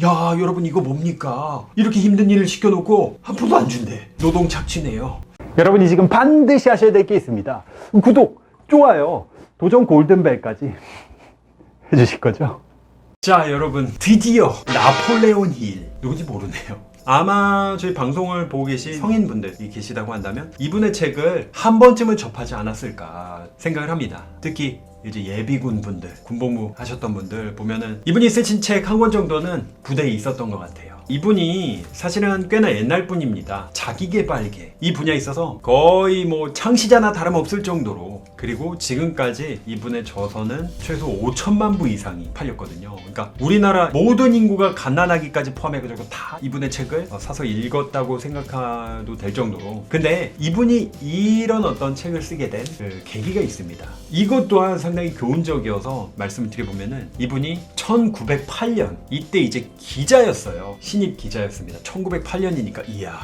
야, 여러분 이거 뭡니까? 이렇게 힘든 일을 시켜놓고 한 푼도 안 준대. 노동 착취네요. 여러분이 지금 반드시 하셔야 될 게 있습니다. 구독, 좋아요, 도전 골든벨까지 해주실 거죠? 자, 여러분 드디어 나폴레온 힐, 누군지 모르네요. 아마 저희 방송을 보고 계신 성인분들이 계시다고 한다면 이분의 책을 한 번쯤은 접하지 않았을까 생각을 합니다. 특히 이제 예비군 분들, 군복무 하셨던 분들 보면은 이분이 쓰신 책 한 권 정도는 부대에 있었던 것 같아요. 이분이 사실은 꽤나 옛날 분입니다. 자기계발계 이 분야에 있어서 거의 뭐 창시자나 다름없을 정도로, 그리고 지금까지 이분의 저서는 최소 5천만 부 이상이 팔렸거든요. 그러니까 우리나라 모든 인구가 갓난아기까지 포함해가지고 다 이분의 책을 사서 읽었다고 생각해도 될 정도로. 근데 이분이 이런 어떤 책을 쓰게 된 그 계기가 있습니다. 이것 또한 상당히 교훈적이어서 말씀을 드려보면은, 이분이 1908년 이때 이제 기자였어요. 신입 기자였습니다. 1908년이니까 이야,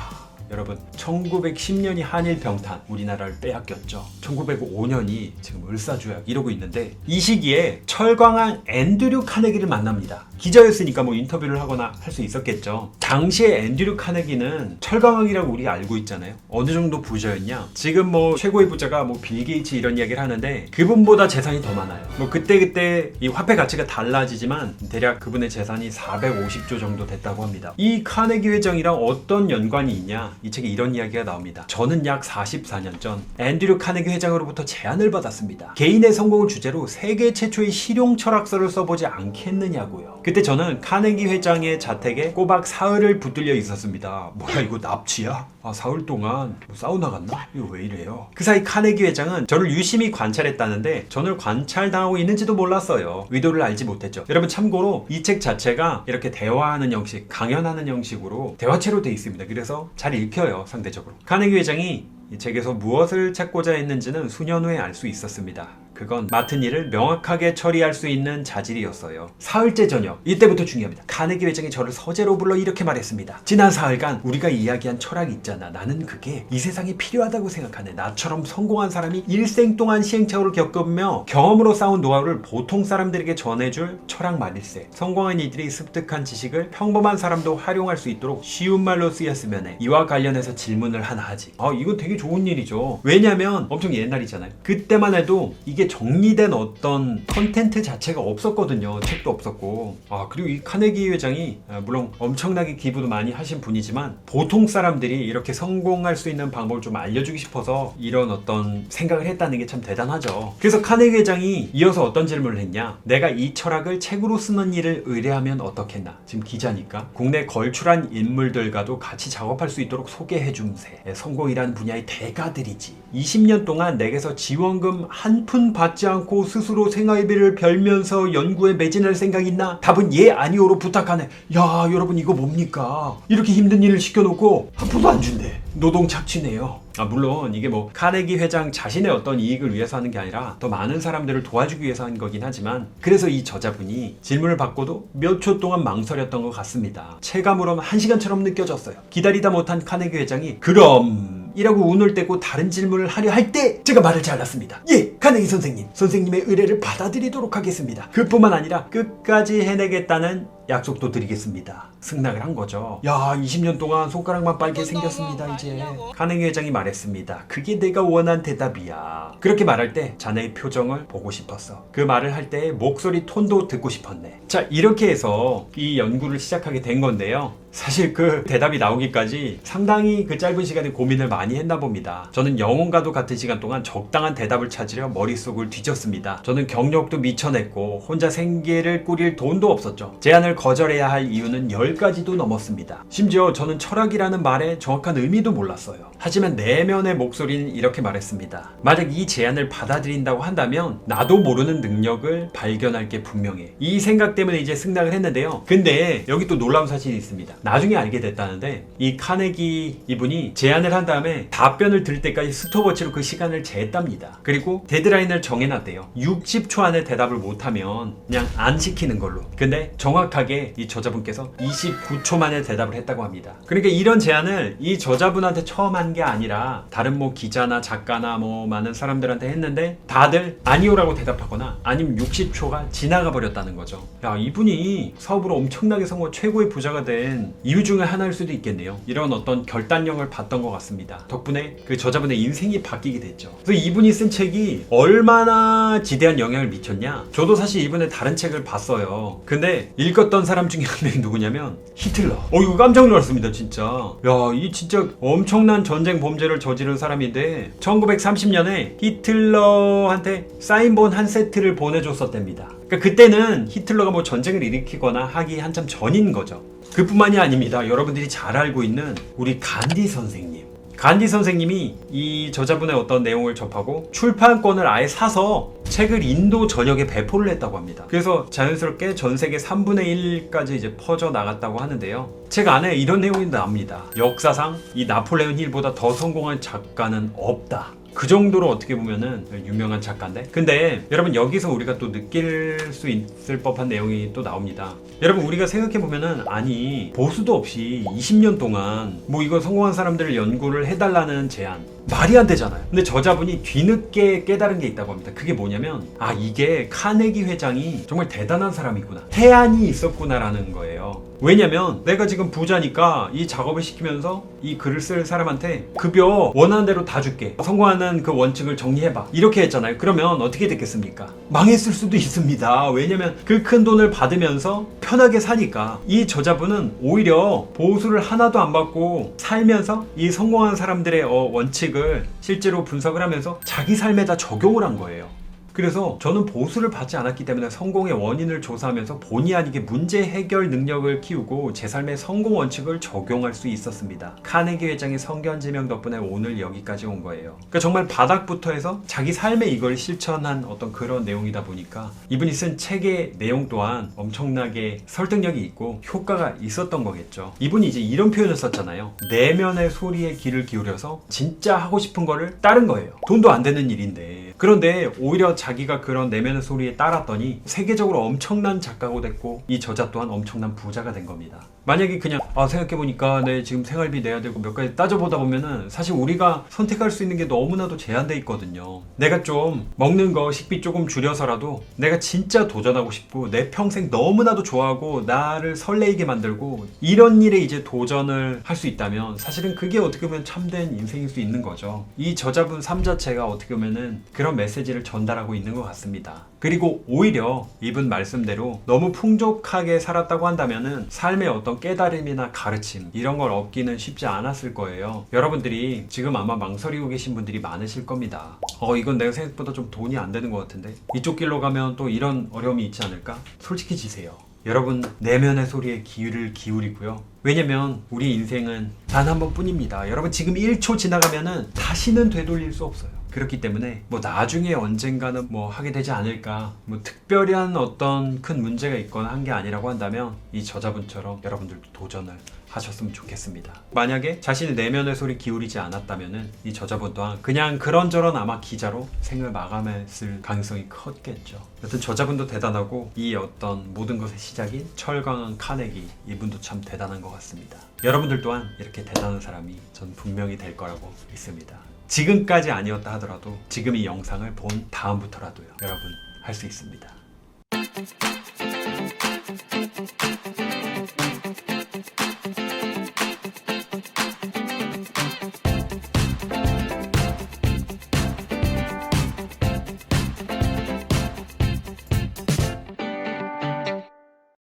여러분 1910년이 한일 병탄, 우리나라를 빼앗겼죠. 1905년이 지금 을사조약 이러고 있는데, 이 시기에 철광한 앤드류 카네기를 만납니다. 기자였으니까 뭐 인터뷰를 하거나 할 수 있었겠죠. 당시에 앤드류 카네기는 철강왕이라고 우리 알고 있잖아요. 어느 정도 부자였냐? 지금 뭐 최고의 부자가 뭐 빌 게이츠 이런 이야기를 하는데 그분보다 재산이 더 많아요. 뭐 그때 이 화폐 가치가 달라지지만 대략 그분의 재산이 450조 정도 됐다고 합니다. 이 카네기 회장이랑 어떤 연관이 있냐? 이 책에 이런 이야기가 나옵니다. 저는 약 44년 전 앤드류 카네기 회장으로부터 제안을 받았습니다. 개인의 성공을 주제로 세계 최초의 실용 철학서를 써보지 않겠느냐고요. 그때 저는 카네기 회장의 자택에 꼬박 사흘을 붙들려 있었습니다. 뭐야, 이거 납치야? 사흘 동안 뭐 사우나 갔나? 이거 왜 이래요? 그 사이 카네기 회장은 저를 유심히 관찰했다는데 저를 관찰당하고 있는지도 몰랐어요. 의도를 알지 못했죠. 여러분 참고로 이 책 자체가 이렇게 대화하는 형식, 강연하는 형식으로 대화체로 돼 있습니다. 그래서 잘 읽혀요, 상대적으로. 카네기 회장이 이 책에서 무엇을 찾고자 했는지는 수년 후에 알 수 있었습니다. 그건 맡은 일을 명확하게 처리할 수 있는 자질이었어요. 사흘째 저녁, 이때부터 중요합니다. 카네기 회장이 저를 서재로 불러 이렇게 말했습니다. 지난 사흘간 우리가 이야기한 철학이 있잖아. 나는 그게 이 세상에 필요하다고 생각하네. 나처럼 성공한 사람이 일생 동안 시행착오를 겪으며 경험으로 쌓은 노하우를 보통 사람들에게 전해줄 철학 말일세. 성공한 이들이 습득한 지식을 평범한 사람도 활용할 수 있도록 쉬운 말로 쓰였으면 해. 이와 관련해서 질문을 하나 하지. 이거 되게 좋은 일이죠. 왜냐면 엄청 옛날이잖아요. 그때만 해도 이게 정리된 어떤 컨텐트 자체가 없었거든요. 책도 없었고. 그리고 이 카네기 회장이 물론 엄청나게 기부도 많이 하신 분이지만 보통 사람들이 이렇게 성공할 수 있는 방법을 좀 알려주고 싶어서 이런 어떤 생각을 했다는 게 참 대단하죠. 그래서 카네기 회장이 이어서 어떤 질문을 했냐? 내가 이 철학을 책으로 쓰는 일을 의뢰하면 어떻겠나? 지금 기자니까 국내 걸출한 인물들과도 같이 작업할 수 있도록 소개해 줌세. 성공이라는 분야의 대가들이지. 20년 동안 내게서 지원금 한 푼 받지 않고 스스로 생활비를 벌면서 연구에 매진할 생각 있나? 답은 예, 아니오로 부탁하네. 야, 여러분 이거 뭡니까? 이렇게 힘든 일을 시켜놓고 한 푼도 안 준대. 노동 착취네요. 물론 이게 뭐 카네기 회장 자신의 어떤 이익을 위해서 하는 게 아니라 더 많은 사람들을 도와주기 위해서 한 거긴 하지만, 그래서 이 저자분이 질문을 받고도 몇 초 동안 망설였던 것 같습니다. 체감으로는 1시간처럼 느껴졌어요. 기다리다 못한 카네기 회장이 그럼 이라고 운을 떼고 다른 질문을 하려 할 때 제가 말을 잘랐습니다. 예, 카네기 선생님의 의뢰를 받아들이도록 하겠습니다. 그뿐만 아니라 끝까지 해내겠다는 약속도 드리겠습니다. 승낙을 한 거죠. 야, 20년 동안 손가락만 빨게 생겼습니다. 이제 카네기 회장이 말했습니다. 그게 내가 원한 대답이야. 그렇게 말할 때 자네의 표정을 보고 싶었어. 그 말을 할 때의 목소리 톤도 듣고 싶었네. 자, 이렇게 해서 이 연구를 시작하게 된 건데요. 사실 그 대답이 나오기까지 상당히 그 짧은 시간에 고민을 많이 했나 봅니다. 저는 영혼과도 같은 시간 동안 적당한 대답을 찾으려 머릿속을 뒤졌습니다. 저는 경력도 미쳐냈고 혼자 생계를 꾸릴 돈도 없었죠. 제안을 거절해야 할 이유는 10가지도 넘었습니다. 심지어 저는 철학이라는 말의 정확한 의미도 몰랐어요. 하지만 내면의 목소리는 이렇게 말했습니다. 만약 이 제안을 받아들인다고 한다면 나도 모르는 능력을 발견할 게 분명해. 이 생각 때문에 이제 승낙을 했는데요. 근데 여기 또 놀라운 사실이 있습니다. 나중에 알게 됐다는데 이 카네기 이분이 제안을 한 다음에 답변을 들 때까지 스톱워치로 그 시간을 쟀답니다. 그리고 데드라인을 정해놨대요. 60초 안에 대답을 못하면 그냥 안 시키는 걸로. 근데 정확하게 이 저자분께서 29초 만에 대답을 했다고 합니다. 그러니까 이런 제안을 이 저자분한테 처음 한 게 아니라 다른 뭐 기자나 작가나 뭐 많은 사람들한테 했는데 다들 아니오라고 대답하거나 아니면 60초가 지나가 버렸다는 거죠. 야, 이분이 사업으로 엄청나게 성공한 최고의 부자가 된 이유 중에 하나일 수도 있겠네요. 이런 어떤 결단력을 봤던 것 같습니다. 덕분에 그 저자분의 인생이 바뀌게 됐죠. 그래서 이분이 쓴 책이 얼마나 지대한 영향을 미쳤냐? 저도 사실 이분의 다른 책을 봤어요. 근데 읽었던 사람 중에 한 명이 누구냐면 히틀러. 이거 깜짝 놀랐습니다, 진짜. 야, 이 진짜 엄청난 전쟁 범죄를 저지른 사람인데 1930년에 히틀러한테 사인본 한 세트를 보내줬었답니다. 그러니까 그때는 히틀러가 뭐 전쟁을 일으키거나 하기 한참 전인 거죠. 그뿐만이 아닙니다. 여러분들이 잘 알고 있는 우리 간디 선생님. 간디 선생님이 이 저자분의 어떤 내용을 접하고 출판권을 아예 사서 책을 인도 전역에 배포를 했다고 합니다. 그래서 자연스럽게 전 세계 3분의 1까지 이제 퍼져 나갔다고 하는데요. 책 안에 이런 내용이 나옵니다. 역사상 이 나폴레옹 힐보다 더 성공한 작가는 없다. 그 정도로 어떻게 보면은 유명한 작가인데, 근데 여러분 여기서 우리가 또 느낄 수 있을 법한 내용이 또 나옵니다. 여러분 우리가 생각해보면은 아니 보수도 없이 20년 동안 뭐 이거 성공한 사람들을 연구를 해달라는 제안 말이 안 되잖아요. 근데 저자분이 뒤늦게 깨달은 게 있다고 합니다. 그게 뭐냐면 이게 카네기 회장이 정말 대단한 사람이구나, 태안이 있었구나라는 거예요. 왜냐면 내가 지금 부자니까 이 작업을 시키면서 이 글을 쓸 사람한테 급여 원하는 대로 다 줄게, 성공하는 그 원칙을 정리해봐, 이렇게 했잖아요. 그러면 어떻게 됐겠습니까? 망했을 수도 있습니다. 왜냐면 그 큰 돈을 받으면서 편하게 사니까. 이 저자분은 오히려 보수를 하나도 안 받고 살면서 이 성공한 사람들의 원칙을 실제로 분석을 하면서 자기 삶에다 적용을 한 거예요. 그래서 저는 보수를 받지 않았기 때문에 성공의 원인을 조사하면서 본의 아니게 문제 해결 능력을 키우고 제 삶의 성공 원칙을 적용할 수 있었습니다. 카네기 회장의 성견지명 덕분에 오늘 여기까지 온 거예요. 그러니까 정말 바닥부터 해서 자기 삶에 이걸 실천한 어떤 그런 내용이다 보니까 이분이 쓴 책의 내용 또한 엄청나게 설득력이 있고 효과가 있었던 거겠죠. 이분이 이제 이런 표현을 썼잖아요. 내면의 소리에 귀를 기울여서 진짜 하고 싶은 거를 따른 거예요. 돈도 안 되는 일인데. 그런데 오히려 자기가 그런 내면의 소리에 따랐더니 세계적으로 엄청난 작가가 됐고 이 저자 또한 엄청난 부자가 된 겁니다. 만약에 그냥 생각해보니까 내 지금 생활비 내야 되고 몇 가지 따져보다 보면은 사실 우리가 선택할 수 있는 게 너무나도 제한돼 있거든요. 내가 좀 먹는 거 식비 조금 줄여서라도 내가 진짜 도전하고 싶고 내 평생 너무나도 좋아하고 나를 설레이게 만들고 이런 일에 이제 도전을 할 수 있다면 사실은 그게 어떻게 보면 참된 인생일 수 있는 거죠. 이 저자분 삶 자체가 어떻게 보면은 그런 메시지를 전달하고 있는 것 같습니다. 그리고 오히려 이분 말씀대로 너무 풍족하게 살았다고 한다면은 삶의 어떤 깨달음이나 가르침 이런 걸 얻기는 쉽지 않았을 거예요. 여러분들이 지금 아마 망설이고 계신 분들이 많으실 겁니다. 이건 내가 생각보다 좀 돈이 안 되는 것 같은데 이쪽 길로 가면 또 이런 어려움이 있지 않을까? 솔직해지세요. 여러분 내면의 소리에 귀를 기울이고요. 왜냐면 우리 인생은 단 한 번뿐입니다. 여러분 지금 1초 지나가면은 다시는 되돌릴 수 없어요. 그렇기 때문에 뭐 나중에 언젠가는 뭐 하게 되지 않을까, 뭐 특별한 어떤 큰 문제가 있거나 한 게 아니라고 한다면 이 저자분처럼 여러분들도 도전을 하셨으면 좋겠습니다. 만약에 자신의 내면의 소리 기울이지 않았다면은 이 저자분 또한 그냥 그런저런 아마 기자로 생을 마감했을 가능성이 컸겠죠. 여튼 저자분도 대단하고 이 어떤 모든 것의 시작인 철강한 카네기, 이분도 참 대단한 것 같습니다. 여러분들 또한 이렇게 대단한 사람이 전 분명히 될 거라고 믿습니다. 지금까지 아니었다 하더라도 지금 이 영상을 본 다음부터라도요, 여러분 할 수 있습니다.